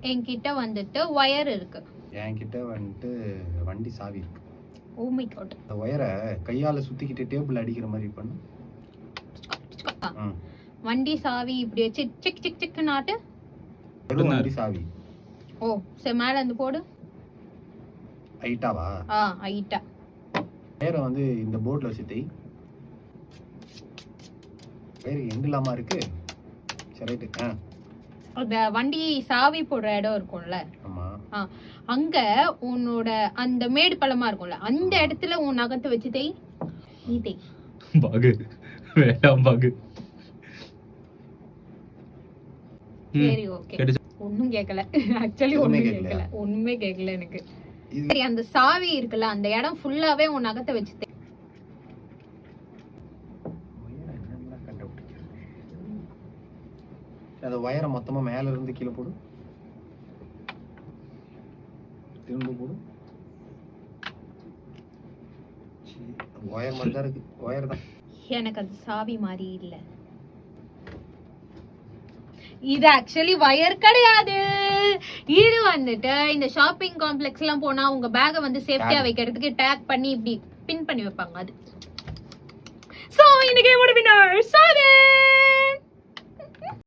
என்கிட்ட வந்துட்டு ஒயர் இருக்கு. என்கிட்ட வந்துட்டு வண்டி சாவி இருக்கு. Oh my god. அந்த ஒயரை கையால சுத்திக்கிட்டு டேபிள் அடிக்கிற மாதிரி பண்ணு. வண்டி சாவி இப்படி வச்சு சிக் சிக் சிக் நாட்டு. வண்டி சாவி. ஓ சரி, மேல இருந்து போடு. ஐட்டாவா? ஐட்டா. வேற வந்து இந்த போர்ட்ல வச்சு தை. வேற எங்கலாமா இருக்கு? சரி ரைட். அந்த வண்டி சாவி போடுற இடம் இருக்கும்ல, ஆமா, அங்க உன்னோட அந்த மேடு பள்ளமா இருக்கும்ல, அந்த இடத்துல உன் நகத்தை வச்சு தை. நீ தை. பாகு வேண்டாம் பாகு. சரி ஓகே. ஒண்ணும் கேட்கல ஆக்சுவலி, ஒண்ணுமே கேட்கல எனக்கு. சரி, அந்த சாவி இருக்குல்ல, அந்த இடம் ஃபுல்லாவே உன் நகத்தை வச்சு தை. அந்த வயரை மொத்தமா மேல இருந்து கீழே போடு. திரும்ப போடு. ஒயர் மாதிரி தான் இருக்கு. ஒயர் தான். எனக்கு அது சாவி மாதிரி இல்ல. இது ஆக்சுவலி வயர் கிடையாது. இது வந்துட்டு இந்த ஷாப்பிங் காம்ப்ளெக்ஸ் எல்லாம் போனா உங்க பேக வந்து சேஃப்டியா வைக்கிறதுக்கு டேக் பண்ணி இப்படி பின் பண்ணி வைப்பாங்க அது. சோ இன்னைக்கு வின்னர் சாதே.